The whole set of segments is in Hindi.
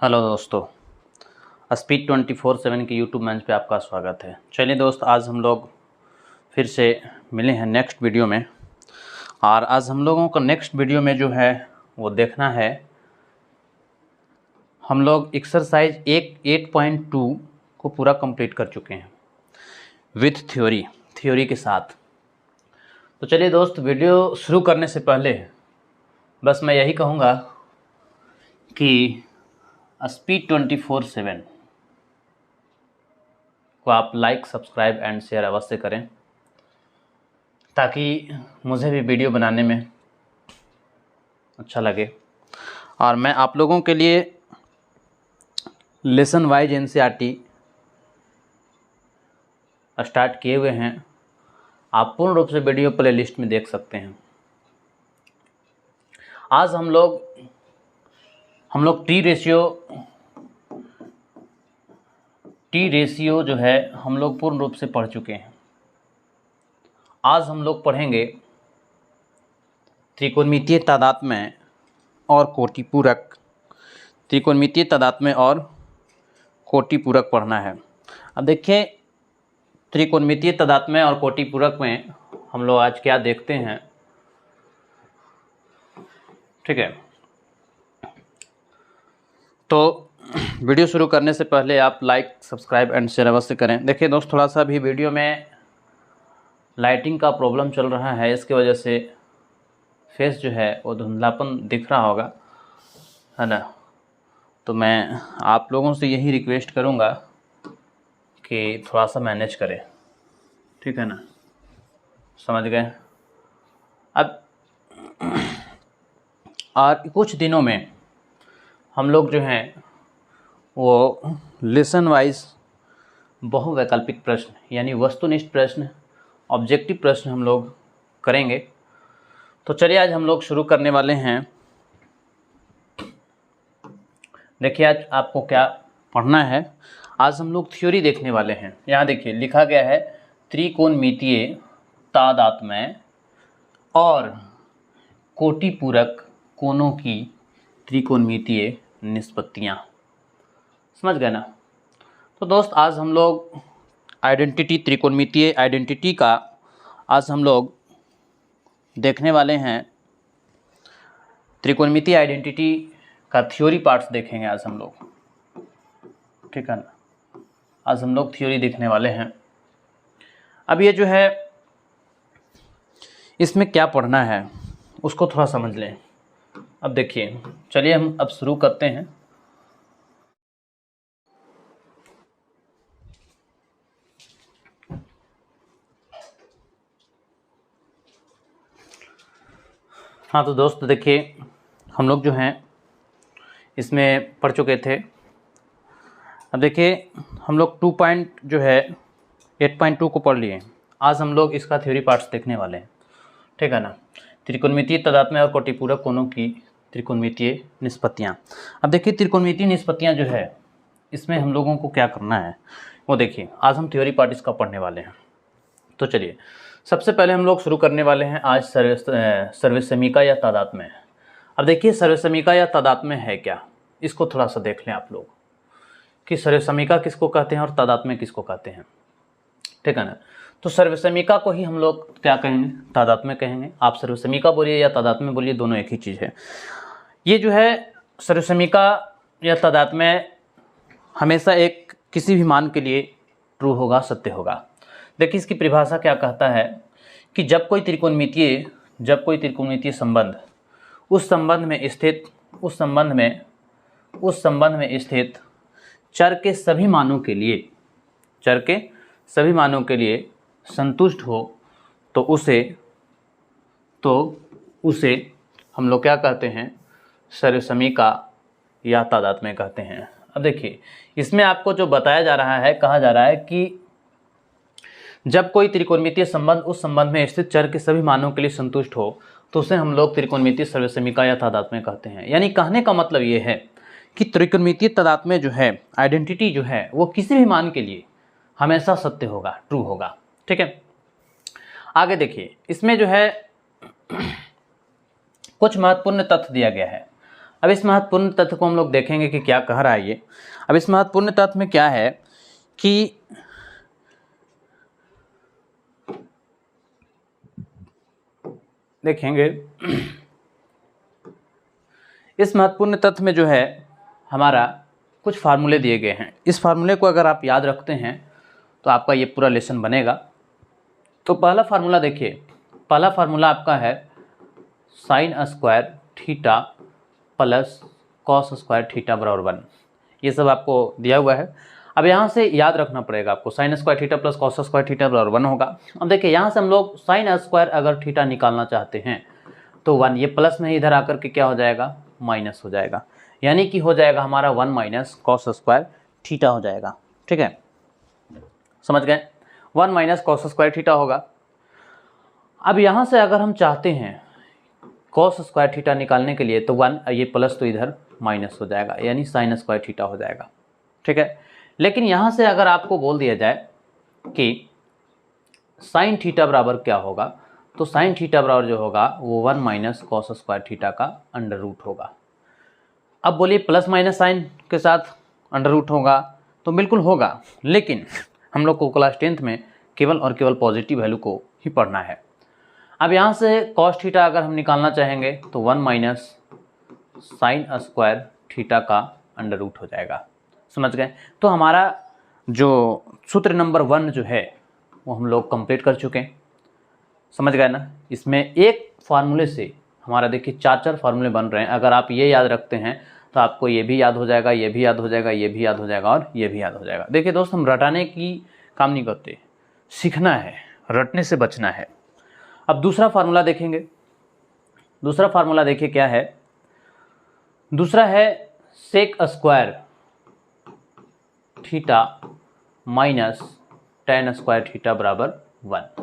हेलो दोस्तों, स्पीड 24/7 के यूट्यूब मंच पे आपका स्वागत है। चलिए दोस्त, आज हम लोग फिर से मिले हैं नेक्स्ट वीडियो में। और आज हम लोगों को नेक्स्ट वीडियो में जो है वो देखना है, हम लोग एक्सरसाइज 8.2 को पूरा कंप्लीट कर चुके हैं विथ थ्योरी के साथ। तो चलिए दोस्त, वीडियो शुरू करने से पहले बस मैं यही कहूँगा कि स्पीड 24/7 को आप लाइक, सब्सक्राइब एंड शेयर अवश्य करें, ताकि मुझे भी वीडियो बनाने में अच्छा लगे। और मैं आप लोगों के लिए लेसन वाइज एनसीईआरटी स्टार्ट किए हुए हैं, आप पूर्ण रूप से वीडियो प्लेलिस्ट में देख सकते हैं। आज हम लोग टी रेशियो जो है हम लोग पूर्ण रूप से पढ़ चुके हैं। आज हम लोग पढ़ेंगे त्रिकोणमितीय तादात्म्य और कोटिपूरक। त्रिकोणमितीय तादात्म्य और कोटिपूरक पढ़ना है। अब देखिए, त्रिकोणमितीय तादात्म्य और कोटिपूरक में हम लोग आज क्या देखते हैं, ठीक है। तो वीडियो शुरू करने से पहले आप लाइक, सब्सक्राइब एंड शेयर अवश्य करें। देखिए दोस्त, थोड़ा सा भी वीडियो में लाइटिंग का प्रॉब्लम चल रहा है, इसकी वजह से फेस जो है वो धुंधलापन दिख रहा होगा, है ना। तो मैं आप लोगों से यही रिक्वेस्ट करूंगा कि थोड़ा सा मैनेज करें, ठीक है ना, समझ गए। अब और कुछ दिनों में हम लोग जो हैं वो लेसन वाइज बहुवैकल्पिक प्रश्न यानी वस्तुनिष्ठ प्रश्न, ऑब्जेक्टिव प्रश्न हम लोग करेंगे। तो चलिए आज हम लोग शुरू करने वाले हैं। देखिए आज आपको क्या पढ़ना है। आज हम लोग थ्योरी देखने वाले हैं। यहाँ देखिए लिखा गया है त्रिकोणमितीय तादात्म्य और कोटिपूरक कोणों की त्रिकोणमितीय निष्पत्तियाँ। समझ गए ना। तो दोस्त, आज हम लोग आइडेंटिटी, त्रिकोणमितीय आइडेंटिटी का आज हम लोग देखने वाले हैं। त्रिकोणमितीय आइडेंटिटी का थ्योरी पार्ट्स देखेंगे आज हम लोग, ठीक है ना। आज हम लोग थ्योरी देखने वाले हैं। अब ये जो है इसमें क्या पढ़ना है उसको थोड़ा समझ लें। अब देखिए, चलिए हम अब शुरू करते हैं। हाँ तो दोस्त देखिए, हम लोग जो हैं इसमें पढ़ चुके थे। अब देखिए हम लोग 8.2 को पढ़ लिए। आज हम लोग इसका थ्योरी पार्ट्स देखने वाले हैं, ठीक है ना। त्रिकोणमितीय तादात्म्य और कोटिपूरक कोणों की त्रिकोणमितीय निष्पत्तियाँ। अब देखिए त्रिकोणमितीय निष्पत्तियाँ जो है इसमें हम लोगों को क्या करना है वो देखिए, आज हम थ्योरी पार्ट इसका पढ़ने वाले हैं। तो चलिए सबसे पहले हम लोग शुरू करने वाले हैं आज सर्वसमीका या तादात्म्य। अब देखिए सर्वसमीका या तादात्म्य है क्या, इसको थोड़ा सा देख लें आप लोग कि सर्वसमीका किसको कहते हैं और तादात्म्य किसको कहते हैं, ठीक है ना। तो सर्वसमीका को ही हम लोग क्या कहेंगे, तादात्म्य कहेंगे। आप सर्वसमीका बोलिए या तादात्म्य बोलिए, दोनों एक ही चीज़ है। ये जो है सर्वसमीका या तादात्म्य हमेशा एक किसी भी मान के लिए ट्रू होगा, सत्य होगा। देखिए इसकी परिभाषा क्या कहता है कि जब कोई त्रिकोणमितीय संबंध उस संबंध में स्थित चर के सभी मानों के लिए संतुष्ट हो तो उसे हम लोग क्या कहते हैं, सर्वसमीका या तादात्म्य कहते हैं। अब देखिए इसमें आपको जो बताया जा रहा है, कहा जा रहा है कि जब कोई त्रिकोणमितीय संबंध उस संबंध में स्थित चर के सभी मानों के लिए संतुष्ट हो तो उसे हम लोग त्रिकोणमितीय सर्वसमीका या तादात्म्य कहते हैं। यानी कहने का मतलब ये है कि त्रिकोणमितीय तादात्म्य जो है, आइडेंटिटी जो है, वो किसी भी मान के लिए हमेशा सत्य होगा, ट्रू होगा, ठीक है। आगे देखिए इसमें जो है कुछ महत्वपूर्ण तथ्य दिया गया है। अब इस महत्वपूर्ण तथ्य को हम लोग देखेंगे कि क्या कह रहा है ये। अब इस महत्वपूर्ण तथ्य में क्या है कि देखेंगे इस महत्वपूर्ण तथ्य में जो है हमारा कुछ फार्मूले दिए गए हैं। इस फार्मूले को अगर आप याद रखते हैं तो आपका ये पूरा लेसन बनेगा। तो पहला फार्मूला देखिए, पहला फार्मूला आपका है sine square theta plus cos square theta बराबर 1। ये सब आपको दिया हुआ है। अब यहाँ से याद रखना पड़ेगा आपको, sine square theta plus cos square theta बराबर 1 होगा। अब देखिए यहाँ से हम लोग साइन स्क्वायर अगर थीटा निकालना चाहते हैं तो 1, ये प्लस में इधर आकर के क्या हो जाएगा, माइनस हो जाएगा, यानी कि हो जाएगा हमारा 1 माइनस कॉस स्क्वायर थीटा हो जाएगा। ठीक है, समझ गए, 1 माइनस कॉस स्क्वायर थीटा होगा। अब यहाँ से अगर हम चाहते हैं कॉस स्क्वायर थीटा निकालने के लिए तो 1, ये प्लस तो इधर माइनस हो जाएगा, यानी साइन स्क्वायर थीटा हो जाएगा। ठीक है, लेकिन यहाँ से अगर आपको बोल दिया जाए कि साइन थीटा बराबर क्या होगा, तो साइन थीटा बराबर जो होगा वो 1 माइनस कॉस स्क्वायर थीटा का अंडर रूट होगा। अब बोलिए प्लस माइनस साइन के साथ अंडर रूट होगा, तो बिल्कुल होगा, लेकिन हम लोग को क्लास 10th में केवल और केवल पॉजिटिव वैल्यू को ही पढ़ना है। अब यहाँ से कॉस थीटा अगर हम निकालना चाहेंगे तो 1 माइनस साइन स्क्वायर थीटा का अंडर रूट हो जाएगा। समझ गए, तो हमारा जो सूत्र नंबर 1 जो है वो हम लोग कंप्लीट कर चुके हैं। समझ गए ना, इसमें एक फार्मूले से हमारा देखिए 4 फार्मूले बन रहे हैं। अगर आप ये याद रखते हैं तो आपको ये भी याद हो जाएगा, ये भी याद हो जाएगा, ये भी याद हो जाएगा और ये भी याद हो जाएगा। देखिए दोस्त, हम रटाने की काम नहीं करते, सीखना है, रटने से बचना है। अब दूसरा फार्मूला देखेंगे। दूसरा फार्मूला देखिए क्या है, दूसरा है sec square theta minus tan square theta बराबर 1।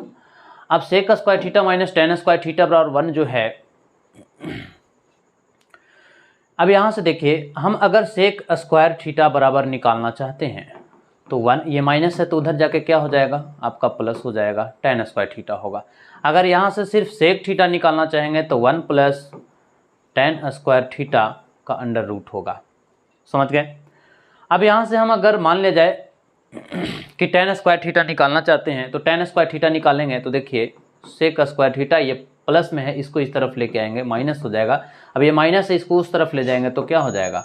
अब sec square theta minus tan square theta बराबर 1 जो है, अब यहाँ से देखिए हम अगर सेक स्क्वायर थीटा बराबर निकालना चाहते हैं तो 1, ये माइनस है तो उधर जाके क्या हो जाएगा, आपका प्लस हो जाएगा, टेन स्क्वायर थीटा होगा। अगर यहाँ से सिर्फ सेक थीटा निकालना चाहेंगे तो 1 प्लस टेन स्क्वायर थीटा का अंडर रूट होगा। समझ गए। अब यहाँ से हम अगर मान ले जाए कि टेन स्क्वायर थीटा निकालना चाहते हैं तो टेन स्क्वायर थीटा निकालेंगे तो देखिए सेक स्क्वायर थीटा ये प्लस में है, इसको इस तरफ लेके आएंगे, माइनस हो जाएगा। अब ये माइनस है, इसको उस तरफ ले जाएंगे तो क्या हो जाएगा,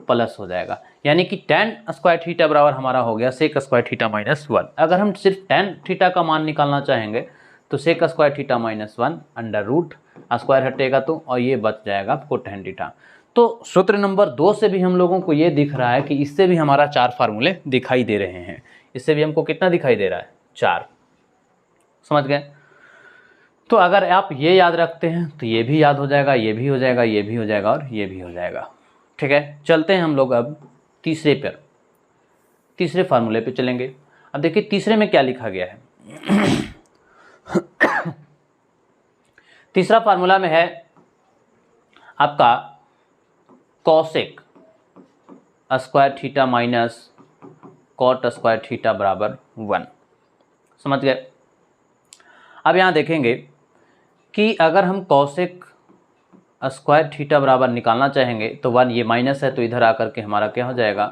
प्लस हो जाएगा, यानी कि टेन स्क्वायर थीटा बराबर हमारा हो गया सेक स्क्वायर थीटा माइनस 1। अगर हम सिर्फ टेन थीटा का मान निकालना चाहेंगे तो sec square theta minus 1 under root, square हटेगा तो, और ये बच जाएगा आपको टेन थीटा। तो सूत्र नंबर 2 से भी हम लोगों को ये दिख रहा है कि इससे भी हमारा 4 फार्मूले दिखाई दे रहे हैं। इससे भी हमको कितना दिखाई दे रहा है, 4। समझ गए। तो अगर आप ये याद रखते हैं तो ये भी याद हो जाएगा, ये भी हो जाएगा, ये भी हो जाएगा और ये भी हो जाएगा। ठीक है, चलते हैं हम लोग अब तीसरे फार्मूले पे चलेंगे। अब देखिए तीसरे में क्या लिखा गया है। तीसरा फार्मूला में है आपका cosec square theta minus cot square theta बराबर 1। समझ गए। अब यहाँ देखेंगे कि अगर हम कॉसेक स्क्वायर थीटा बराबर निकालना चाहेंगे तो 1, ये माइनस है तो इधर आकर के हमारा क्या हो जाएगा,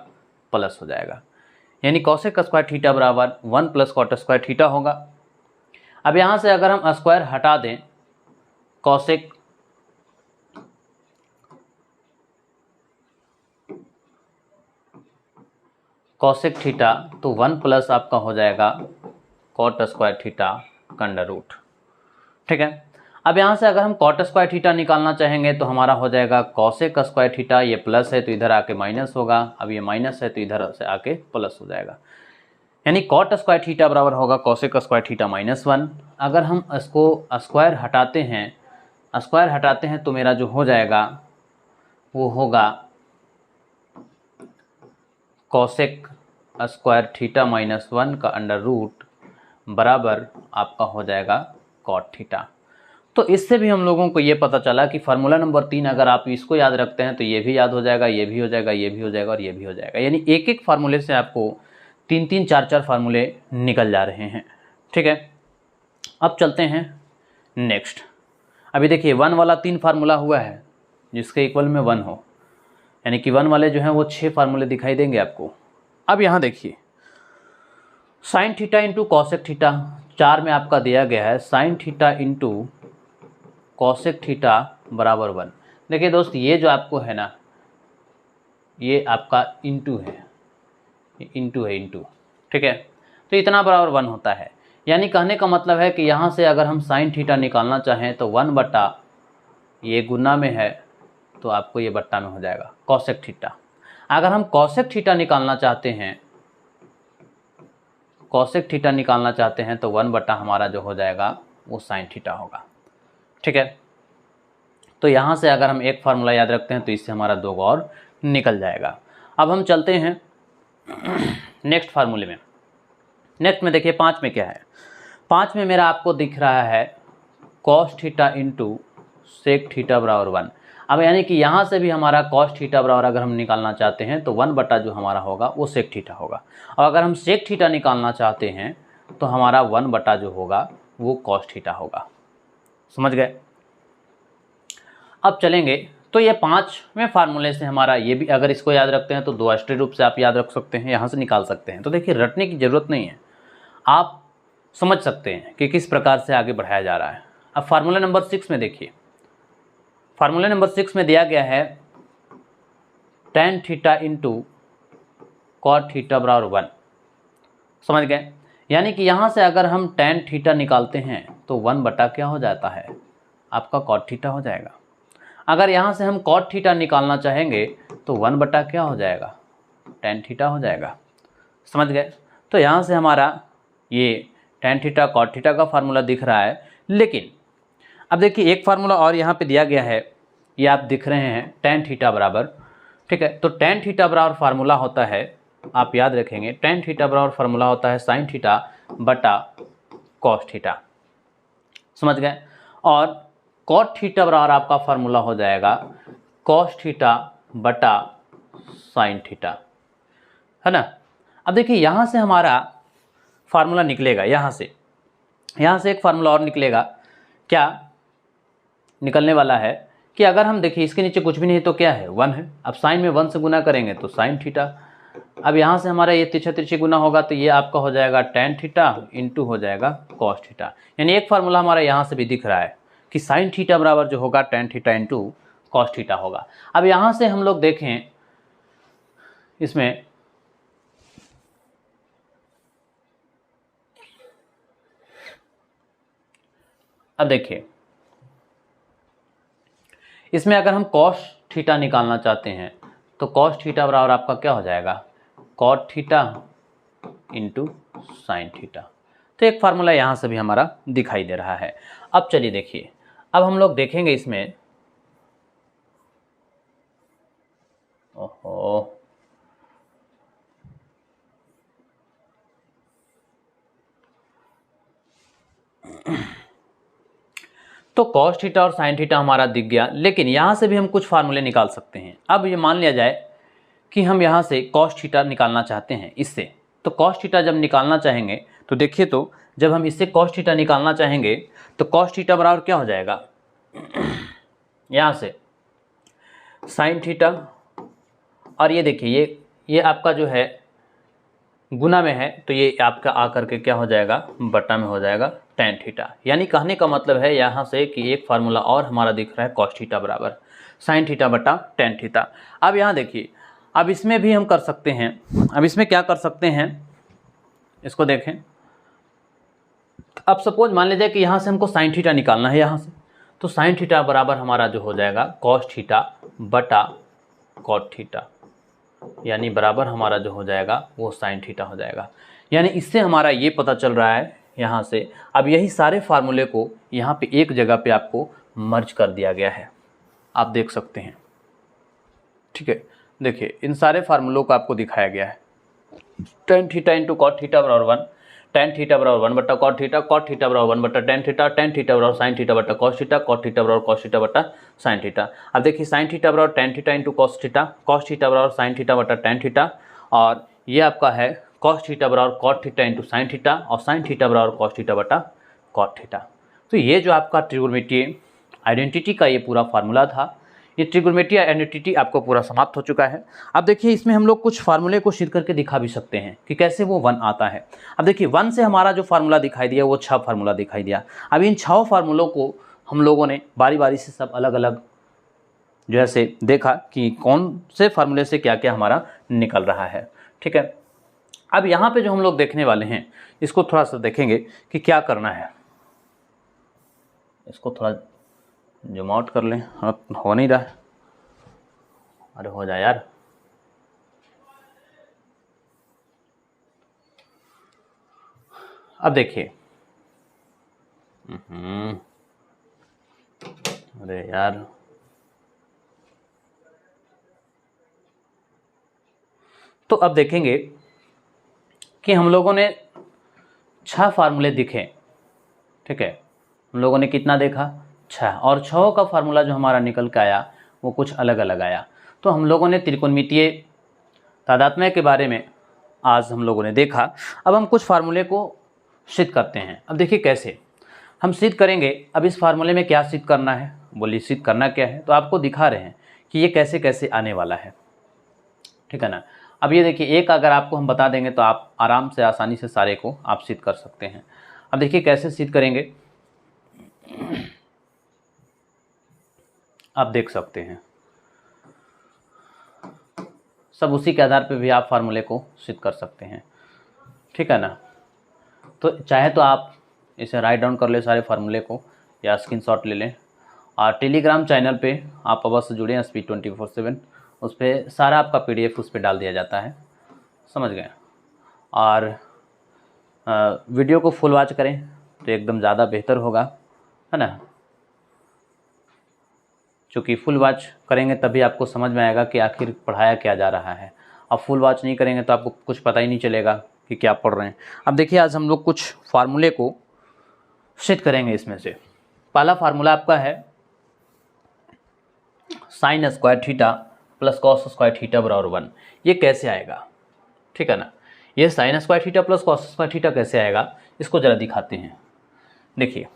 प्लस हो जाएगा, यानी कॉसेक स्क्वायर थीटा बराबर 1 प्लस कॉट स्क्वायर थीटा होगा। अब यहाँ से अगर हम स्क्वायर हटा दें, कॉसेक थीटा तो 1 प्लस आपका हो जाएगा कॉट स्क्वायर थीटा का अंडर रूट। ठीक है, अब यहाँ से अगर हम कॉट स्क्वायर थीटा निकालना चाहेंगे तो हमारा हो जाएगा कॉसेक स्क्वायर थीटा, ये प्लस है तो इधर आके माइनस होगा, अब ये माइनस है तो इधर से आके प्लस हो जाएगा, यानी कॉट स्क्वायर थीटा बराबर होगा कॉसेक स्क्वायर थीटा माइनस 1। अगर हम इसको स्क्वायर हटाते हैं तो मेरा जो हो जाएगा वो होगा कॉसेक स्क्वायर थीटा माइनस 1 का अंडर रूट बराबर आपका हो जाएगा कॉट थीटा। तो इससे भी हम लोगों को ये पता चला कि फार्मूला नंबर 3 अगर आप इसको याद रखते हैं तो ये भी याद हो जाएगा, ये भी हो जाएगा, ये भी हो जाएगा और ये भी हो जाएगा, यानी एक एक फार्मूले से आपको 3-3, 4-4 फार्मूले निकल जा रहे हैं। ठीक है, अब चलते हैं नेक्स्ट। अभी देखिए 1 वाला 3 फार्मूला हुआ है जिसके इक्वल में 1 हो, यानी कि 1 वाले जो हैं वो 6 फार्मूले दिखाई देंगे आपको। अब यहाँ देखिए sine theta into cosec theta, 4 में आपका दिया गया है sine theta into cosec theta बराबर 1। देखिए दोस्त ये जो आपको है ना ये आपका इंटू है, इंटू, ठीक है। तो इतना बराबर 1 होता है, यानी कहने का मतलब है कि यहाँ से अगर हम साइन थीटा निकालना चाहें तो 1 बटा ये गुना में है तो आपको ये बट्टा में हो जाएगा कॉसेक थीटा। अगर हम कॉसेक थीटा निकालना चाहते हैं, कॉसेक थीटा निकालना चाहते हैं तो 1 बटा हमारा जो हो जाएगा वो साइन थीटा होगा, ठीक है। तो यहाँ से अगर हम एक फार्मूला याद रखते हैं तो इससे हमारा 2 और निकल जाएगा। अब हम चलते हैं नेक्स्ट फार्मूले में। नेक्स्ट में देखिए 5 में क्या है, 5 में मेरा आपको दिख रहा है cos theta into sec theta बराबर 1। अब यानी कि यहाँ से भी हमारा कॉस थीटा बराबर अगर हम निकालना चाहते हैं तो 1 बटा जो हमारा होगा वो सेक थीटा होगा, और अगर हम सेक थीटा निकालना चाहते हैं तो हमारा 1 बटा जो होगा वो कॉस थीटा होगा। समझ गए। अब चलेंगे तो ये 5वें फार्मूले से हमारा ये भी अगर इसको याद रखते हैं तो 2 अस्ट्रीय रूप से आप याद रख सकते हैं, यहाँ से निकाल सकते हैं। तो देखिए रटने की ज़रूरत नहीं है, आप समझ सकते हैं कि किस प्रकार से आगे बढ़ाया जा रहा है। अब फार्मूला नंबर 6 में देखिए, फार्मूला नंबर 6 में दिया गया है tan theta into cot theta बराबर 1। समझ गए। यानी कि यहाँ से अगर हम tan थीटा निकालते हैं तो 1 बटा क्या हो जाता है आपका कॉट थीटा हो जाएगा। अगर यहाँ से हम कॉट थीटा निकालना चाहेंगे तो 1 बटा क्या हो जाएगा tan थीटा हो जाएगा। समझ गए। तो यहाँ से हमारा ये tan थीटा कॉट थीटा का फार्मूला दिख रहा है। लेकिन अब देखिए एक फार्मूला और यहाँ पे दिया गया है, ये आप दिख रहे हैं tan थीटा बराबर, ठीक है। तो tan थीटा बराबर फार्मूला होता है, आप याद रखेंगे tan थीटा बराबर फार्मूला होता है साइन थीटा बटा कॉस थीटा। समझ गए। और कॉट थीटा बराबर आपका फार्मूला हो जाएगा कॉस थीटा बटा साइन थीटा, है ना। अब देखिए यहाँ से हमारा फार्मूला निकलेगा, यहाँ से एक फार्मूला और निकलेगा। क्या निकलने वाला है कि अगर हम देखिए इसके नीचे कुछ भी नहीं तो क्या है 1 है। अब साइन में 1 से गुना करेंगे तो साइन थीटा। अब यहाँ से हमारा ये तिरछा गुना होगा तो ये आपका हो जाएगा tan थीटा इंटू हो जाएगा कॉस थीटा। यानी एक फार्मूला हमारा यहाँ से भी दिख रहा है कि साइन थीटा बराबर जो होगा tan theta into cos theta होगा। अब यहाँ से हम लोग देखें इसमें अब देखिए इसमें अगर हम कॉस थीटा निकालना चाहते हैं तो कॉस थीटा बराबर आपका क्या हो जाएगा cot theta into sine theta. तो एक फार्मूला यहाँ से भी हमारा दिखाई दे रहा है। अब चलिए देखिए, अब हम लोग देखेंगे इसमें, ओहो तो कॉस थीटा और साइन थीटा हमारा दिख गया। लेकिन यहाँ से भी हम कुछ फार्मूले निकाल सकते हैं। अब ये मान लिया जाए कि हम यहाँ से कॉस थीटा निकालना चाहते हैं इससे, तो कॉस थीटा जब निकालना चाहेंगे तो देखिए, तो जब हम इससे कॉस थीटा निकालना चाहेंगे तो कॉस थीटा बराबर क्या हो जाएगा यहाँ से साइन थीटा, और ये देखिए ये आपका जो है गुना में है तो ये आपका आकर के क्या हो जाएगा बटा में हो जाएगा tan थीटा। यानी कहने का मतलब है यहाँ से कि एक फार्मूला और हमारा दिख रहा है cos थीटा बराबर sin थीटा बटा tan थीटा। अब यहाँ देखिए, अब इसमें भी हम कर सकते हैं। अब इसमें क्या कर सकते हैं इसको देखें। अब सपोज मान लीजिए कि यहाँ से हमको sin थीटा निकालना है यहाँ से, तो sin थीटा बराबर हमारा जो हो जाएगा cos थीटा बटा cot थीटा, यानी बराबर हमारा जो हो जाएगा वो sin थीटा हो जाएगा। यानी इससे हमारा ये पता चल रहा है यहाँ से। अब यही सारे फार्मूले को यहाँ पे एक जगह पे आपको मर्ज कर दिया गया है, आप देख सकते हैं, ठीक है। देखिए इन सारे फार्मूलों को आपको दिखाया गया है। tan theta into cot theta बराबर 1, tan थीटा बराबर 1 बटा कॉट थीटा बराबर 1 बटा tan थीटा बराबर साइन थीटा बटा कॉस थीटा, कॉट थीटा बराबर कॉस थीटा बटा साइन थीटा। अब देखिए साइन थीटा बराबर tan theta into cos theta बराबर साइन थीटा बटा tan थीटा, और ये आपका है कॉस थीटा बराबर cot theta into sine theta, और साइन थीटा बराबर कॉस थीटा बटा कॉट थीटा। तो ये जो आपका त्रिकोणमितीय आइडेंटिटी का ये पूरा फार्मूला था, ये ट्रिग्नोमेट्री आइडेंटिटी आपको पूरा समाप्त हो चुका है। अब देखिए इसमें हम लोग कुछ फार्मूले को सिद्ध करके दिखा भी सकते हैं कि कैसे वो 1 आता है। अब देखिए 1 से हमारा जो फार्मूला दिखाई दिया वो 6 फार्मूला दिखाई दिया। अब इन 6 फार्मूलों को हम लोगों ने बारी बारी से सब अलग अलग जैसे देखा कि कौन से फार्मूले से क्या क्या हमारा निकल रहा है। ठीक है, अब यहाँ पे जो हम लोग देखने वाले हैं इसको थोड़ा सा देखेंगे कि क्या करना है। इसको थोड़ा जूम आउट कर लें, हो नहीं रहा है, अरे हो जाए यार। अब देखिए अरे यार तो अब देखेंगे कि हम लोगों ने 6 फार्मूले दिखे। ठीक है, हम लोगों ने कितना देखा 6, और 6 का फार्मूला जो हमारा निकल के आया वो कुछ अलग अलग आया। तो हम लोगों ने त्रिकोणमितीय तादात्म्य के बारे में आज हम लोगों ने देखा। अब हम कुछ फार्मूले को सिद्ध करते हैं। अब देखिए कैसे हम सिद्ध करेंगे। अब इस फार्मूले में क्या सिद्ध करना है, बोलिए सिद्ध करना क्या है, तो आपको दिखा रहे हैं कि ये कैसे कैसे आने वाला है। ठीक है ना। अब ये देखिए एक अगर आपको हम बता देंगे तो आप आराम से आसानी से सारे को आप सिद्ध कर सकते हैं। अब देखिए कैसे सिद्ध करेंगे, आप देख सकते हैं सब उसी के आधार पे भी आप फार्मूले को सिद्ध कर सकते हैं। ठीक है ना। तो चाहे तो आप इसे राइट डाउन कर ले सारे फार्मूले को या स्क्रीनशॉट ले लें, और टेलीग्राम चैनल पे आप अवश्य जुड़े हैं स्पीड 24/7, उस पर सारा आपका PDF उस पर डाल दिया जाता है, समझ गए। और वीडियो को फुल वॉच करें तो एकदम ज़्यादा बेहतर होगा, है ना, क्योंकि फुल वॉच करेंगे तभी आपको समझ में आएगा कि आखिर पढ़ाया क्या जा रहा है। अब फुल वॉच नहीं करेंगे तो आपको कुछ पता ही नहीं चलेगा कि क्या पढ़ रहे हैं। अब देखिए आज हम लोग कुछ फार्मूले को सिद्ध करेंगे। इसमें से पहला फार्मूला आपका है sin square theta plus cos square theta बराबर 1। ये कैसे आएगा, ठीक है ना। ये sin square theta plus cos square theta कैसे आएगा इसको ज़रा दिखाते हैं। देखिए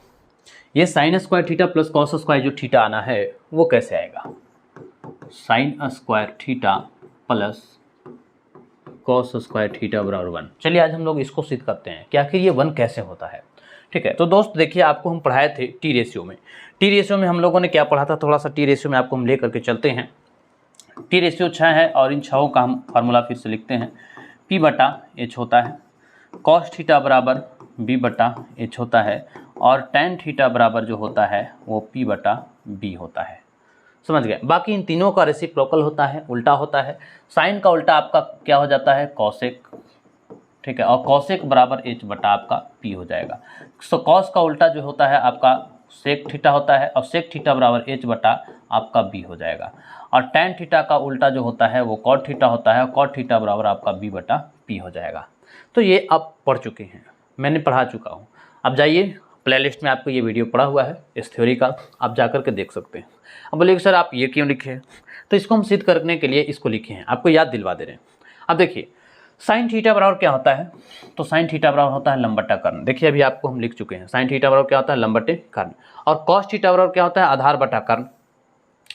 ये sin square theta plus cos square जो थीटा आना है वो कैसे आएगा, sin square theta plus cos square theta बराबर 1। चलिए आज हम लोग इसको सिद्ध करते हैं कि आखिर ये 1 कैसे होता है। ठीक है, तो दोस्त देखिए आपको हम पढ़ाए थे टी रेशियो में। टी रेशियो में हम लोगों ने क्या पढ़ा था, थोड़ा सा टी रेशियो में आपको हम ले करके चलते हैं। टी रेशियो 6 है और इन 6 का हम फार्मूला फिर से लिखते हैं। P/H होता है, कॉस थीटा बराबर B/H होता है, और टैन थीटा बराबर जो होता है वो P/B होता है, समझ गए। बाकी इन तीनों का रेसिप्रोकल होता है, उल्टा होता है। साइन का उल्टा आपका क्या हो जाता है, कॉसेक। ठीक है, और कॉसेक बराबर H/ आपका P हो जाएगा। सो कॉस का उल्टा जो होता है आपका सेक थीटा होता है, और सेक थीटा बराबर H/ आपका B हो जाएगा। और टैन थीटा का उल्टा जो होता है वो कॉट थीटा होता है, और कॉट थीटा बराबर आपका B/P हो जाएगा। तो ये आप पढ़ चुके हैं, मैंने पढ़ा चुका हूँ। अब जाइए प्लेलिस्ट में आपको ये वीडियो पड़ा हुआ है इस थ्योरी का, आप जा कर के देख सकते हैं। अब बोलिए सर आप ये क्यों लिखे हैं, तो इसको हम सिद्ध करने के लिए इसको लिखे हैं, आपको याद दिलवा दे रहे हैं। अब देखिए साइन थीटा बराबर क्या होता है, तो साइन थीटा बराबर होता है लंब बटा कर्ण। देखिए अभी आपको हम लिख चुके हैं साइन थीटा बराबर क्या होता है, लंब बटे कर्ण। और कॉस थीटा बराबर क्या होता है, आधार बटा कर्ण।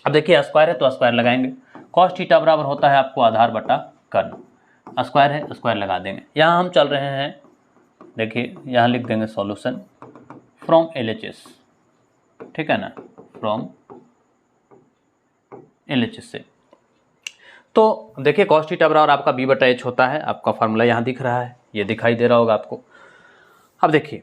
अब देखिए स्क्वायर है तो स्क्वायर लगाएंगे। कॉस थीटा बराबर होता है आपको आधार बटा कर्ण, स्क्वायर है स्क्वायर लगा देंगे। यहाँ हम चल रहे हैं, देखिए यहाँ लिख देंगे सॉल्यूशन फ्रॉम LHS, ठीक है ना, फ्रॉम LHS से। तो देखिए कॉस थीटा बराबर आपका B/H होता है, आपका फार्मूला यहाँ दिख रहा है, ये दिखाई दे रहा होगा आपको। अब देखिए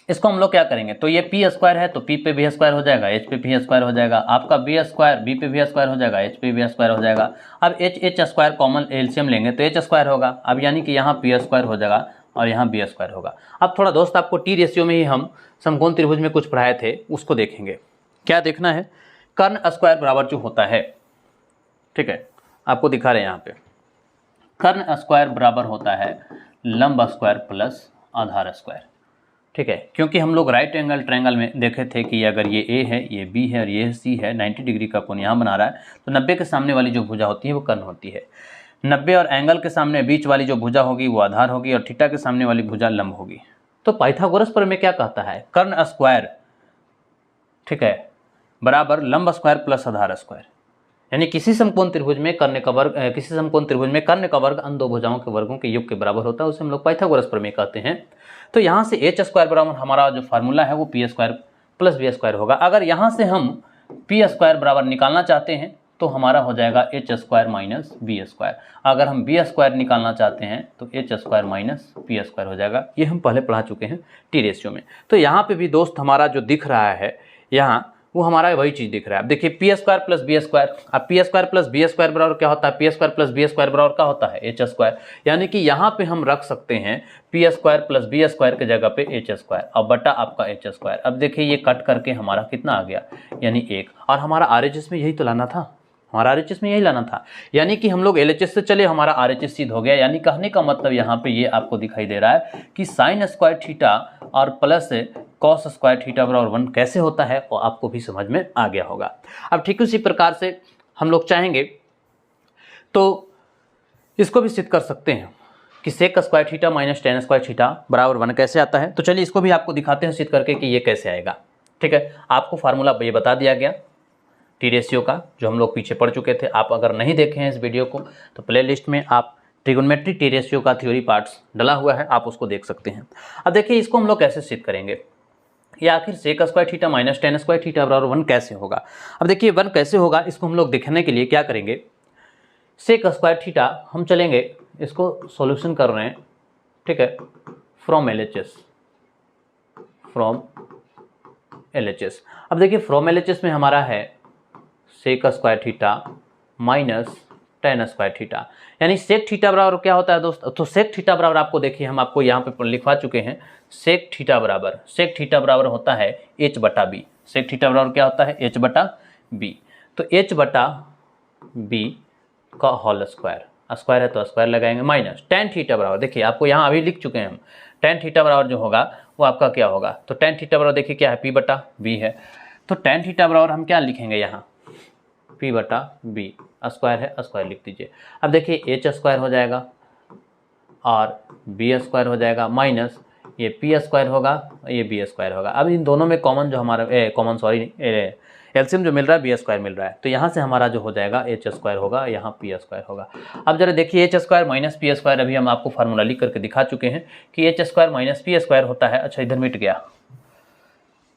इसको हम लोग क्या करेंगे, तो ये P² है तो P पे भी स्क्वायर हो जाएगा, H पे भी स्क्वायर हो जाएगा, आपका B² B पे भी स्क्वायर हो जाएगा, H पे भी स्क्वायर हो जाएगा। अब H स्क्वायर कॉमन एलसीएम लेंगे तो H² होगा। अब यानी कि यहाँ P² हो जाएगा और यहाँ B² होगा। अब थोड़ा दोस्त आपको टी रेशियो में ही हम समकोण त्रिभुज में कुछ पढ़ाए थे उसको देखेंगे। क्या देखना है, कर्ण स्क्वायर बराबर जो होता है, ठीक है, आपको दिखा रहे हैं यहाँ पे, कर्ण स्क्वायर बराबर होता है लंब स्क्वायर प्लस आधार स्क्वायर। ठीक है, क्योंकि हम लोग राइट एंगल ट्रायंगल में देखे थे कि अगर ये A है, ये B है और ये C है, 90 डिग्री का कोण यहाँ बना रहा है, तो 90 के सामने वाली जो भुजा होती है वो कर्ण होती है। 90 और एंगल के सामने बीच वाली जो भुजा होगी वो आधार होगी, और थीटा के सामने वाली भुजा लंब होगी। तो पाइथागोरस प्रमेय क्या कहता है, कर्ण स्क्वायर, ठीक है, बराबर लंब स्क्वायर प्लस आधार स्क्वायर। यानी किसी समकोण त्रिभुज में कर्ण का वर्ग किसी समकोण त्रिभुज में कर्ण का वर्ग अन्य दो भुजाओं के वर्गों के योग के बराबर होता है, उसे हम लोग पाइथागोरस प्रमेय कहते हैं। तो यहाँ से एच स्क्वायर बराबर हमारा जो फार्मूला है वो P square plus B square होगा। अगर यहाँ से हम पी स्क्वायर बराबर निकालना चाहते हैं तो हमारा हो जाएगा H square minus B square. अगर हम बी स्क्वायर निकालना चाहते हैं तो H square minus P square हो जाएगा। ये हम पहले पढ़ा चुके हैं टी रेशियो में। तो यहाँ पे भी दोस्त हमारा जो दिख रहा है यहाँ वो हमारा वही चीज़ दिख रहा है। अब देखिए P square plus B square, अब P square plus B square बराबर क्या होता है, P square plus B square बराबर क्या होता है, एच स्क्वायर। यानी कि यहाँ पे हम रख सकते हैं P square plus B square के जगह पे एच स्क्वायर और बटा आपका एच स्क्वायर। अब देखिए ये कट करके हमारा कितना आ गया, यानी 1। और हमारा आर एच एस में यही तो लाना था, हमारा आर एच एस में यही लाना था। यानी कि हम लोग एल एच एस से चले, हमारा आर एच एस सिद्ध हो गया। यानी कहने का मतलब यहाँ पे ये आपको दिखाई दे रहा है कि साइन स्क्वायर थीटा और प्लस कॉस स्क्वायर थीटा बराबर 1 कैसे होता है वो आपको भी समझ में आ गया होगा। अब ठीक उसी प्रकार से हम लोग चाहेंगे तो इसको भी सिद्ध कर सकते हैं कि sec square theta minus tan square theta बराबर 1 कैसे आता है। तो चलिए इसको भी आपको दिखाते हैं सिद्ध करके कि ये कैसे आएगा। ठीक है, आपको फार्मूला ये बता दिया गया टी रेशियो का, जो हम लोग पीछे पढ़ चुके थे। आप अगर नहीं देखे हैं इस वीडियो को तो प्ले लिस्ट में आप ट्रिगोनोमेट्री टी रेशियो का थ्योरी पार्ट्स डला हुआ है, आप उसको देख सकते हैं। अब देखिए इसको हम लोग कैसे सिद्ध करेंगे, या आखिर sec square theta minus tan square theta बराबर 1 कैसे होगा। अब देखिए 1 कैसे होगा इसको हम लोग देखने के लिए क्या करेंगे, सेक स्क्वायर थीटा हम चलेंगे इसको सॉल्यूशन कर रहे हैं, ठीक है, फ्रॉम एलएचएस, फ्रॉम एलएचएस। अब देखिए फ्रॉम एलएचएस में हमारा है sec square theta minus tan square theta, यानी सेक थीटा बराबर क्या होता है दोस्त। तो सेक थीटा बराबर आपको देखिए हम आपको यहाँ पे लिखवा चुके हैं, सेक थीटा बराबर होता है एच बटा बी। सेक थीटा बराबर क्या होता है, एच बटा बी। तो एच बटा बी का होल स्क्वायर, स्क्वायर है तो स्क्वायर लगाएंगे, माइनस टेन थीटा बराबर, देखिए आपको यहाँ अभी लिख चुके हैं हम, टेन थीटा बराबर जो होगा वो आपका क्या होगा। तो टेन थीटा बराबर देखिए क्या है, पी बटा बी है। तो टेन थीटा बराबर हम क्या लिखेंगे यहाँ, पी बटा बी, स्क्वायर है स्क्वायर लिख दीजिए। अब देखिए एच स्क्वायर हो जाएगा और बी स्क्वायर हो जाएगा, माइनस ये पी स्क्वायर होगा, ये बी स्क्वायर होगा। अब इन दोनों में कॉमन जो हमारा एलसीएम जो मिल रहा है बी स्क्वायर मिल रहा है। तो यहाँ से हमारा जो हो जाएगा एच स्क्वायर होगा, यहाँ पी स्क्वायर होगा। अब जरा देखिए H square minus P square, अभी हम आपको फार्मूला लिख करके दिखा चुके हैं कि H square minus P square होता है। अच्छा इधर मिट गया,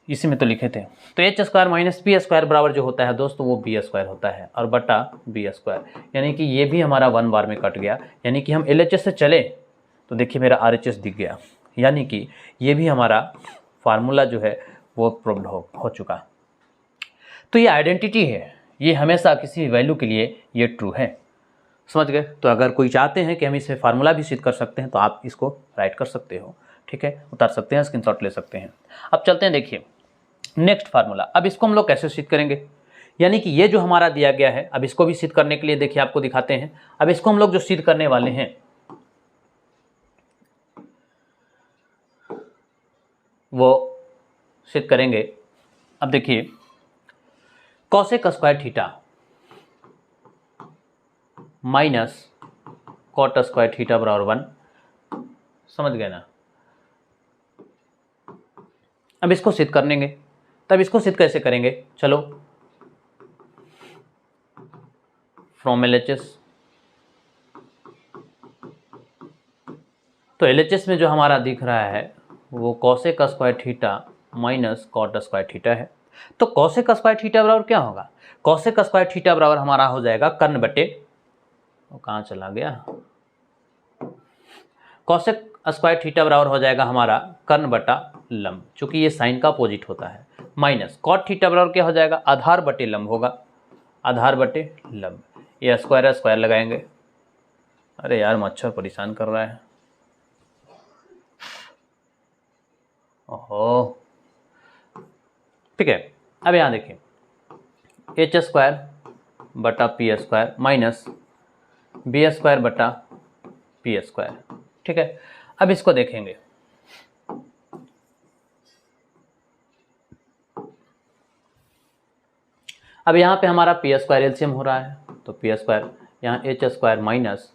इसी में तो लिखे थे। तो H square minus P square बराबर जो होता है दोस्तों वो बी स्क्वायर होता है और बटा बी स्क्वायर, यानी कि ये भी हमारा 1 बार में कट गया। यानी कि हम एल एच एस से चले तो देखिए मेरा आर एच एस दिख गया, यानी कि ये भी हमारा फार्मूला जो है वो प्रूव्ड हो चुका। तो ये आइडेंटिटी है, ये हमेशा किसी भी वैल्यू के लिए ये ट्रू है, समझ गए। तो अगर कोई चाहते हैं कि हम इसे फार्मूला भी सिद्ध कर सकते हैं तो आप इसको राइट कर सकते हो, ठीक है, उतार सकते हैं, स्क्रीनशॉट ले सकते हैं। अब चलते हैं देखिए नेक्स्ट फार्मूला। अब इसको हम लोग कैसे सिद्ध करेंगे, यानी कि ये जो हमारा दिया गया है, अब इसको भी सिद्ध करने के लिए देखिए आपको दिखाते हैं। अब इसको हम लोग जो सिद्ध करने वाले हैं वो सिद्ध करेंगे। अब देखिए cosec square theta minus cot square theta बराबर 1, समझ गए ना। अब इसको सिद्ध करेंगे, तब इसको सिद्ध कैसे करेंगे, चलो फ्रॉम एलएचएस। तो एलएचएस में जो हमारा दिख रहा है वो cosec square theta minus cot square theta है। तो कॉसेक स्क्वायर थीटा बराबर क्या होगा, कॉसेक स्क्वायर थीटा बराबर हमारा हो जाएगा कर्ण बटे, वो कहाँ चला गया, कॉसेक स्क्वायर थीटा बराबर हो जाएगा हमारा कर्ण बटा लंब, चूंकि ये साइन का अपोजिट होता है, माइनस कॉट थीटा बराबर क्या हो जाएगा, आधार बटे लंब होगा, आधार बटे लंब। ये स्क्वायर स्क्वायर लगाएंगे। अरे यार मच्छर परेशान कर रहा है, ओहो, ठीक है। अब यहाँ देखिए एच स्क्वायर बटा P square minus B square बटा पी स्क्वायर, ठीक है। अब इसको देखेंगे, अब यहाँ पे हमारा पी स्क्वायर एलसीएम हो रहा है, तो पी स्क्वायर यहाँ H square minus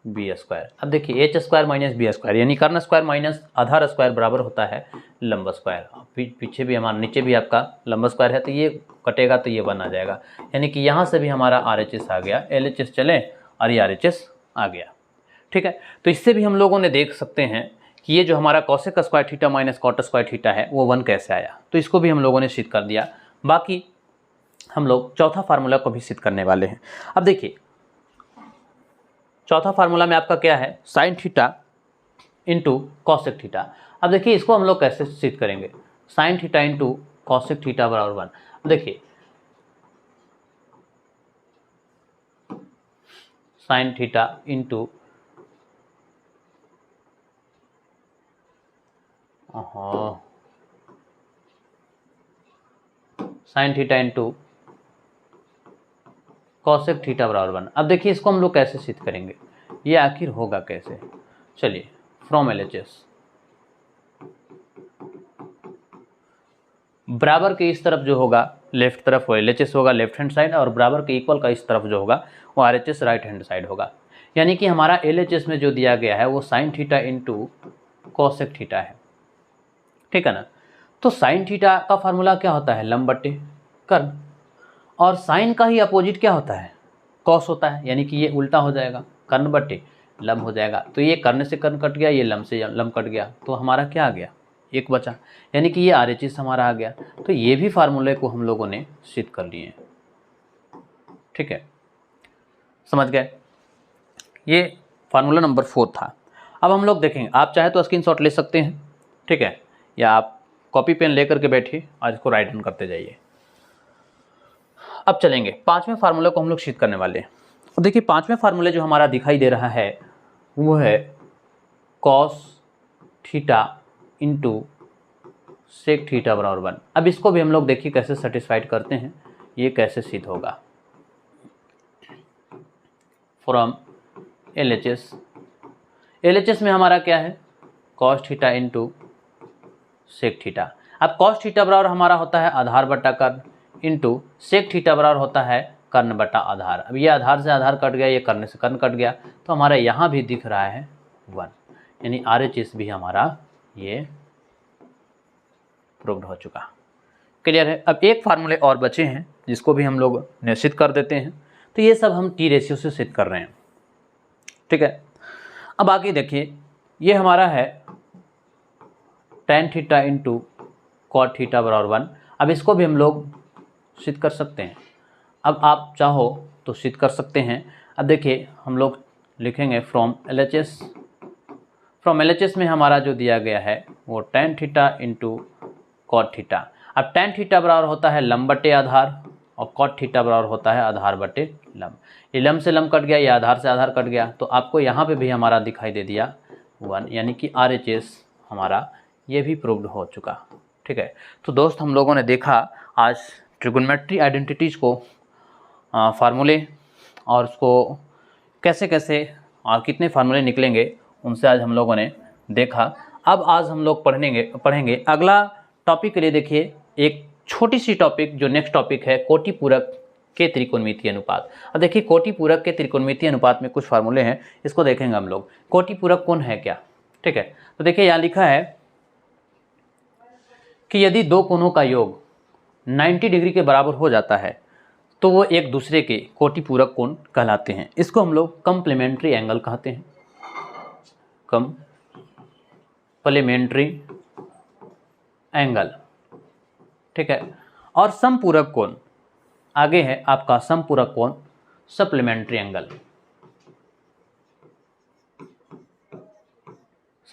B square. अब देखिए H square minus B square यानी कर्ण स्क्वायर माइनस आधार स्क्वायर बराबर होता है लंब स्क्वायर। पीछे भी हमारा नीचे भी आपका लंब स्क्वायर है तो ये कटेगा तो ये 1 आ जाएगा, यानी कि यहाँ से भी हमारा RHS आ गया, LHS चले और ये RHS आ गया। ठीक है, तो इससे भी हम लोगों ने देख सकते हैं कि ये जो हमारा cosec square theta minus cot square theta है वो 1 कैसे आया, तो इसको भी हम लोगों ने सिद्ध कर दिया। बाकी हम लोग चौथा फार्मूला को भी सिद्ध करने वाले हैं। अब देखिए चौथा फार्मूला में आपका क्या है, sine theta into cosec theta. अब देखिए इसको हम लोग कैसे सिद्ध करेंगे, sine theta into cosec theta बराबर 1। अब देखिए sine theta into sine theta into cosec theta बराबर 1। अब देखिए इसको हम लोग कैसे सिद्ध करेंगे, ये आखिर होगा कैसे। चलिए फ्रॉम LHS बराबर के इस तरफ जो होगा लेफ्ट तरफ वो LHS होगा लेफ्ट हैंड साइड, और बराबर के इक्वल का इस तरफ जो होगा वो RHS राइट हैंड साइड होगा। यानी कि हमारा LHS में जो दिया गया है वो sine theta into cosec theta है, ठीक है ना। तो साइन थीटा का फार्मूला क्या होता है, लंब बट्टे कर्ण, और साइन का ही अपोजिट क्या होता है, कॉस होता है, यानी कि ये उल्टा हो जाएगा, कर्ण बट्टे लंब हो जाएगा। तो ये कर्ण से कर्ण कट गया, ये लंब से लंब कट गया, तो हमारा क्या आ गया, एक बचा, यानी कि ये RHS हमारा आ गया। तो ये भी फार्मूले को हम लोगों ने सिद्ध कर लिए, ठीक है, समझ गए। ये फार्मूला नंबर 4 था। अब हम लोग देखेंगे, आप चाहे तो स्क्रीनशॉट ले सकते हैं, ठीक है, या आप कॉपी पेन लेकर के बैठिए और इसको राइट डाउन करते जाइए। अब चलेंगे पांचवें फार्मूले को हम लोग सिद्ध करने वाले हैं। और देखिए पांचवें फार्मूले जो हमारा दिखाई दे रहा है वो है cos theta into sec theta बराबर 1। अब इसको भी हम लोग देखिए कैसे सेटिस्फाइड करते हैं, ये कैसे सिद्ध होगा। फ्रॉम LHS में हमारा क्या है, cos theta into sec theta. अब कॉस थीटा बराबर हमारा होता है आधार बटा कर्ण इंटू सेक थीटा बराबर होता है कर्ण बटा आधार। अब ये आधार से आधार कट गया, ये कर्ण से कर्ण कट गया, तो हमारा यहाँ भी दिख रहा है 1, यानी RHS भी हमारा ये प्रूव्ड हो चुका। क्लियर है। अब एक फार्मूले और बचे हैं जिसको भी हम लोग निश्चित कर देते हैं, तो ये सब हम टी रेशियो से सिद्ध कर रहे हैं, ठीक है। अब आगे देखिए, ये हमारा है tan theta into cot theta बराबर 1। अब इसको भी हम लोग सिद्ध कर सकते हैं, अब आप चाहो तो सिद्ध कर सकते हैं। अब देखिए हम लोग लिखेंगे फ्रॉम LHS में हमारा जो दिया गया है वो tan theta into cot theta. अब tan थीटा बराबर होता है लंब बटे आधार और कॉट थीटा बराबर होता है आधार बटे लंब। ये लंब से लंब कट गया, ये आधार से आधार कट गया, तो आपको यहाँ पे भी हमारा दिखाई दे दिया 1, यानी कि RHS हमारा ये भी प्रूव्ड हो चुका, ठीक है। तो दोस्त हम लोगों ने देखा आज ट्रिगोनोमेट्री आइडेंटिटीज़ को, फार्मूले और उसको कैसे कैसे और कितने फार्मूले निकलेंगे उनसे आज हम लोगों ने देखा। अब आज हम लोग पढ़ेंगे अगला टॉपिक के लिए। देखिए एक छोटी सी टॉपिक जो नेक्स्ट टॉपिक है कोटि पूरक के त्रिकोणमितीय अनुपात। अब देखिए कोटि पूरक के त्रिकोणमितीय अनुपात में कुछ फार्मूले हैं, इसको देखेंगे हम लोग। कोटि पूरक कौन है क्या, ठीक है। तो देखिए यहाँ लिखा है कि यदि दो कोणों का योग 90 डिग्री के बराबर हो जाता है तो वो एक दूसरे के कोटि पूरक कोण कहलाते हैं। इसको हम लोग कम्प्लीमेंट्री एंगल कहते हैं, कम्प्लीमेंट्री एंगल, ठीक है। और समपूरक कोण आगे है आपका समपूरक कोण, सप्लीमेंट्री एंगल,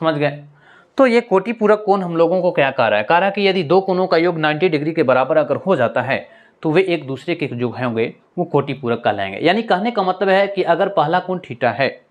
समझ गए। तो ये कोटि पूरक कोण हम लोगों को क्या कह रहा है, कह रहा है कि यदि दो कोणों का योग 90 डिग्री के बराबर अगर हो जाता है तो वे एक दूसरे के जो होंगे वो कोटि पूरक कहलाएंगे। यानी कहने का मतलब है कि अगर पहला कोण थीटा है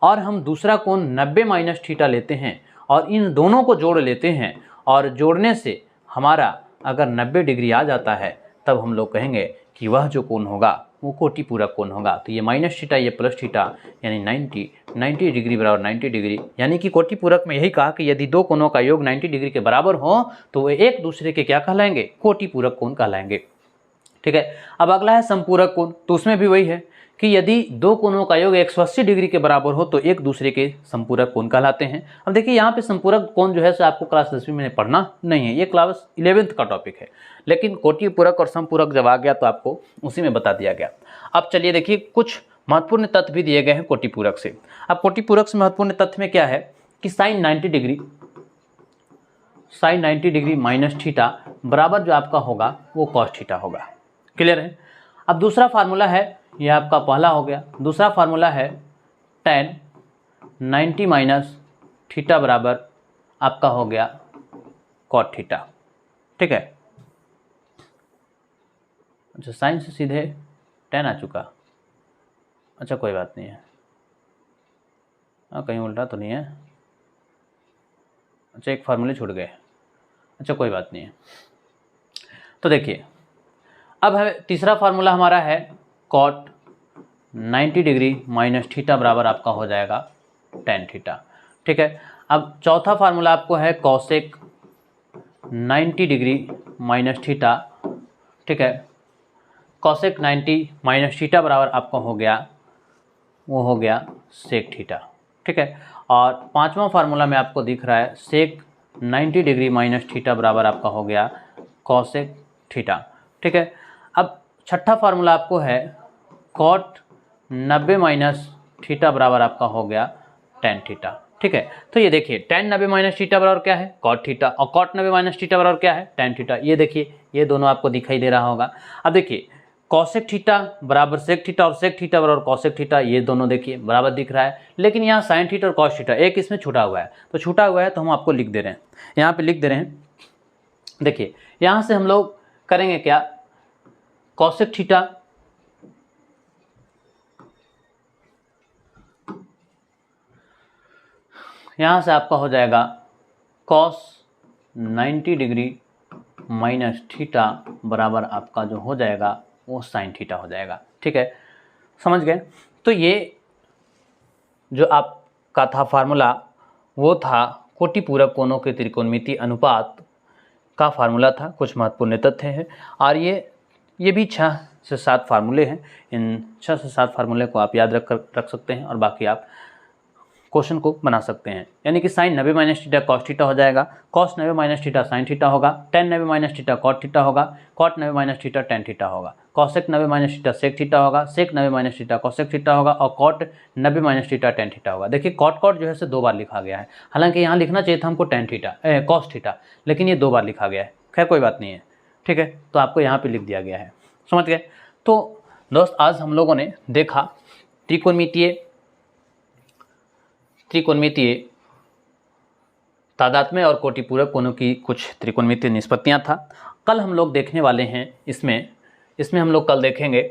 और हम दूसरा कोण 90 माइनस थीटा लेते हैं और इन दोनों को जोड़ लेते हैं और जोड़ने से हमारा अगर 90 डिग्री आ जाता है तब हम लोग कहेंगे कि वह जो कोण होगा वो कोटि पूरक कोण होगा। तो ये माइनस थीटा ये प्लस थीटा यानी 90 डिग्री बराबर 90 डिग्री, यानी कि कोटि पूरक में यही कहा कि यदि दो कोणों का योग 90 डिग्री के बराबर हो तो वे एक दूसरे के क्या कहलाएंगे, कोटि पूरक कोण कहलाएंगे, ठीक है। अब अगला है समपूरक कोण, तो उसमें भी वही है कि यदि दो कोणों का योग 180 डिग्री के बराबर हो तो एक दूसरे के संपूरक कोण कहलाते हैं। अब देखिए यहाँ पे संपूरक कोण जो है सो आपको क्लास 10वीं में पढ़ना नहीं है, ये क्लास 11th का टॉपिक है, लेकिन कोटि पूरक और समपूरक जब आ गया तो आपको उसी में बता दिया गया। अब चलिए देखिए कुछ महत्वपूर्ण तथ्य भी दिए गए हैं कोटि पूरक से। अब कोटि पूरक से महत्वपूर्ण तथ्य में क्या है कि साइन 90 डिग्री माइनस थीटा बराबर जो आपका होगा वो कॉस थीटा होगा। क्लियर है। अब दूसरा फार्मूला है, ये आपका पहला हो गया। दूसरा फार्मूला है tan 90 माइनस थीटा बराबर आपका हो गया कॉट थीटा। ठीक है। अच्छा साइन से सीधे tan आ चुका। अच्छा कोई बात नहीं है, कहीं उल्टा तो नहीं है। अच्छा एक फार्मूले छूट गए। अच्छा कोई बात नहीं है। तो देखिए अब है तीसरा फार्मूला हमारा है कॉट 90 डिग्री माइनस थीटा बराबर आपका हो जाएगा tan थीटा। ठीक है। अब चौथा फार्मूला आपको है कॉसेक 90 डिग्री माइनस थीटा। ठीक है। कॉसेक 90 माइनस थीटा बराबर आपका हो गया वो हो गया सेक थीटा। ठीक है। और पांचवा फार्मूला में आपको दिख रहा है सेक 90 डिग्री माइनस थीटा बराबर आपका हो गया कॉसेक थीटा। ठीक है। अब छठा फार्मूला आपको है कॉट 90 माइनस थीटा बराबर आपका हो गया tan थीटा। ठीक है। तो ये देखिए tan 90 माइनस थीटा बराबर क्या है कॉट थीटा, और कॉट 90 माइनस थीटा बराबर क्या है tan थीटा। ये देखिए ये दोनों आपको दिखाई दे रहा होगा। अब देखिए कॉसेक थीटा बराबर सेक थीटा और सेक थीटा बराबर कॉसेक थीटा, ये दोनों देखिए बराबर दिख रहा है। लेकिन यहाँ साइन थीटा और कॉस थीटा एक इसमें छूटा हुआ है, तो छूटा हुआ है तो हम आपको लिख दे रहे हैं, यहाँ पे लिख दे रहे हैं। देखिए यहाँ से हम लोग करेंगे क्या, कॉसेक थीटा यहाँ से आपका हो जाएगा कॉस 90 डिग्री माइनस थीटा बराबर आपका जो हो जाएगा वो साइन थीटा हो जाएगा। ठीक है, समझ गए। तो ये जो आपका था फार्मूला वो था कोटि पूरक कोणों के त्रिकोणमितीय अनुपात का फार्मूला था। कुछ महत्वपूर्ण तथ्य हैं और ये भी 6 से 7 फार्मूले हैं। इन 6 से 7 फार्मूले को आप याद रख सकते हैं और बाकी आप क्वेश्चन को बना सकते हैं। यानी कि sine 90 minus theta cos theta हो जाएगा, cos 90 minus theta sine theta होगा, tan 90 minus theta cot theta होगा, cot 90 minus theta tan theta होगा, cosec 90 minus theta sec theta होगा, sec 90 minus theta cosec theta होगा और cot 90 minus theta tan theta होगा। देखिए कॉट जो है से 2 बार लिखा गया है, हालांकि यहाँ लिखना चाहिए था हमको tan थीटा कॉस थीटा, लेकिन ये 2 बार लिखा गया है। खैर कोई बात नहीं है। ठीक है, तो आपको यहाँ पे लिख दिया गया है, समझ गए। तो दोस्त आज हम लोगों ने देखा त्रिकोणमितीय तादात्म्य और कोटिपूरक कोणों की कुछ त्रिकोणमितीय निष्पत्तियां था। कल हम लोग देखने वाले हैं इसमें हम लोग कल देखेंगे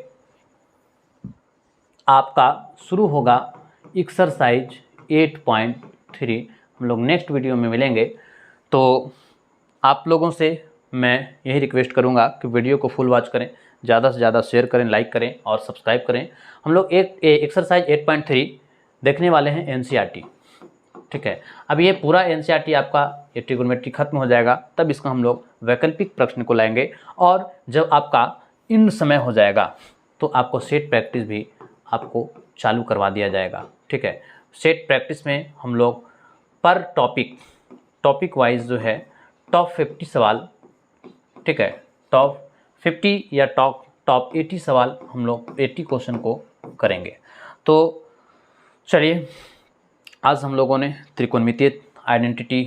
आपका शुरू होगा एक्सरसाइज 8.3। हम लोग नेक्स्ट वीडियो में मिलेंगे। तो आप लोगों से मैं यही रिक्वेस्ट करूंगा कि वीडियो को फुल वॉच करें, ज़्यादा से ज़्यादा शेयर करें, लाइक करें और सब्सक्राइब करें। हम लोग एक्सरसाइज 8.3 देखने वाले हैं एनसीईआरटी। ठीक है, अब ये पूरा एनसीईआरटी आपका ये ट्रिगोनोमेट्री खत्म हो जाएगा, तब इसका हम लोग वैकल्पिक प्रश्न को लाएंगे और जब आपका इन समय हो जाएगा तो आपको सेट प्रैक्टिस भी आपको चालू करवा दिया जाएगा। ठीक है, सेट प्रैक्टिस में हम लोग पर टॉपिक वाइज जो है टॉप 50 सवाल, ठीक है, टॉप 50 या टॉप 80 सवाल हम लोग 80 क्वेश्चन को करेंगे। तो चलिए आज हम लोगों ने त्रिकोणमितीय आइडेंटिटी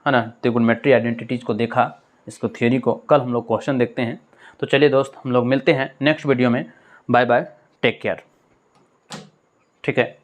है ना, त्रिकोणमेट्री आइडेंटिटीज़ को देखा, इसको थियोरी को। कल हम लोग क्वेश्चन देखते हैं। तो चलिए दोस्त हम लोग मिलते हैं नेक्स्ट वीडियो में। Bye bye, take care. ठीक है।